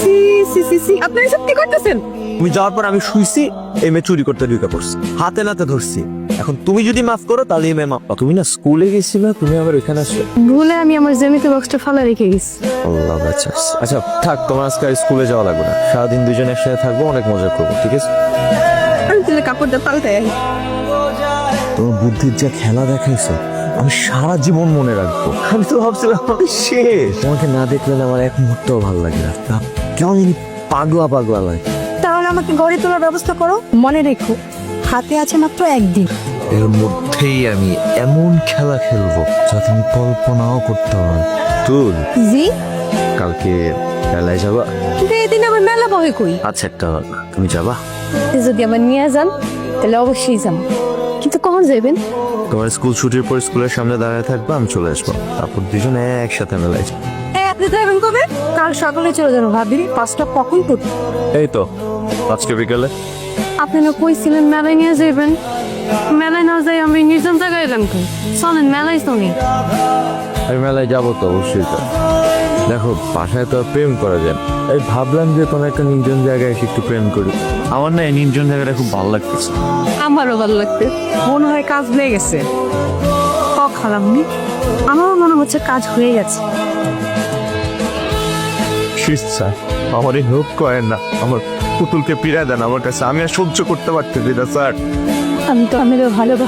C C C C আপনি এসব কি করতেছেন? তুমি যাওয়ার পর আমি শুইছি, এই মেয়ে চুরি করতে ঢুকে পড়ছি, হাতে নাতে ধরছি। এখন তুমি যদি মাফ করো তাহলে এই মেয়ে মাফ। তুমি না স্কুলে গেছিলে, তুমি আবার ওইখানে আসলে। ভুলে আমি আমার জ্যামিতি বক্সটা ফালা রেখে গেছি। আল্লাহ বাঁচাস। আচ্ছা থাক, তোমার আজকে আর স্কুলে যাওয়া লাগবে না, সারাদিন দুজন একসাথে থাকবো, অনেক মজা করবো, ঠিক আছে? আমি তাহলে কাপড়টা পাল্টাই আনি। তোমার বুদ্ধির যা খেলা দেখাইছো, আমি সারা জীবন মনে রাখবো। আমি তো ভাবছিলাম আমি শেষ, তোমাকে না দেখলে না আমার এক মুহূর্তও ভালো লাগে না, কেমন জানি পাগলা পাগলা লাগে। তাহলে আমাকে গড়ে তোলার ব্যবস্থা করো। মনে রেখো, হাতে আছে মাত্র একদিন। এর মধ্যেই আমি এমন খেলা খেলবো যা তুমি কল্পনাও করতে পারো। তুল, জি কালকে মেলায় যাবা? কিন্তু এদিন আমার মেলা বহে কই। আচ্ছা একটা, তুমি যাবা? যদি আবার নিয়ে যান তাহলে অবশ্যই যাবো, কিন্তু কখন যাবেন? তোমার স্কুল ছুটির পর স্কুলের সামনে দাঁড়িয়ে থাকবো, আমি চলে আসবো, তারপর দুজনে একসাথে মেলায় যাবো। আপনি যাবেন কবে? কাল সকালে চলে যাবো ভাবি। 5টা কখন পড়বে? এই তো আজকে বিকালে। আপনি না কইছিলেন মেলায় নিয়ে যাবেন। মেলায় না যাই আমি নির্জন জায়গায় এলাম তো। চলেন মেলায় চলি। আমি মেলায় যাবো তো অবশ্যই। তো দেখো, বাসায় তো আর প্রেম করা যায় না। এই ভাবলাম যে কোনো একটা নির্জন জায়গায় এসে একটু প্রেম করি। আমার না এই নির্জন জায়গাটা খুব ভালো লাগতেছে। আমারও ভালো লাগবে। মনে হয় কাজ হয়ে গেছে। খারাপ নি, আমারও মনে হচ্ছে কাজ হয়ে গেছে। স্যার, আমার এই হেল্প করেন না, আমার পুতুলকে পিড়ায় দেন আমার কাছে, আমি আর সহ্য করতে পারতেছি না স্যার। আমি তো আমি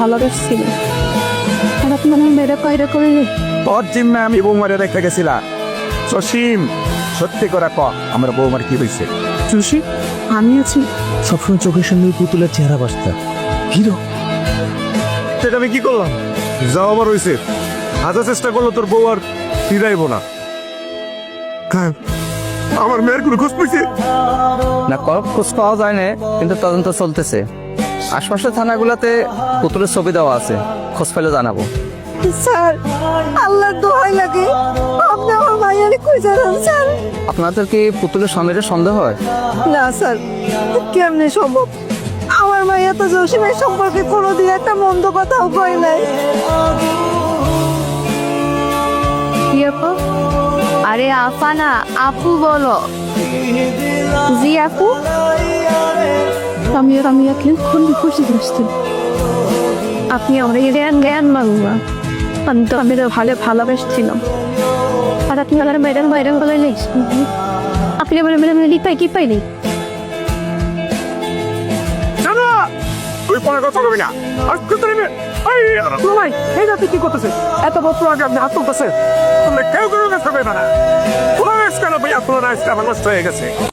ভালোবাসছিলাম, আর আপনি আমার মেয়েরা কয়রা করে নি। তোর জিম্মে আমি বৌমারে রেখে গেছিলাম। সসীম, সত্যি করে ক, আমার বৌমার কি হয়েছে? জোশী, আমি আছি। সবসময় চোখের সামনে পুতুলের চেহারা বাসতা হিরো। সেটা আমি কি করলাম? যাও আমার হয়েছে, হাজার চেষ্টা করলো তোর বউ আর ফিরাইব না। আমার মেয়ের কোনো খোঁজ পেয়েছে না, খোঁজ পাওয়া যায় না, কিন্তু তদন্ত চলতেছে। আশপাশের থানাগুলোতে পুতুলের ছবি দেওয়া আছে, খোঁজ পেলে জানাবো। স্যার, আল্লাহর দোহাই লাগে, আপনি আমার মাইয়ারে কই জানান স্যার। আপনাদের কি পুতুলের স্বামীর সন্দেহ হয়? না স্যার, কেমনে সম্ভব? আমার মাইয়া তো জসিমের সম্পর্কে কোনোদিন একটা মন্দ কথাও কয় নাই। কি আপু? আরে আফা না, আপু বলো। জি আপু, আমি এখন খুশি হচ্ছি। আপনি আমরা জ্ঞান মাগুয়া, আমি তো ভালোবাসছিলাম। আর আপনি আমার ম্যাডাম বলে আপনি আমার ম্যাডাম কি পাইনি। তুই পরে কথা বলবি না। আর করতে নেবে ভাই, এই আপনি কি করতেছে? এত বছর আগে আপনি হাত তুলতেছে, কেউ কেউ কাছে হবে না। পুরো কেন ভাই, আপনার নষ্ট হয়ে গেছে।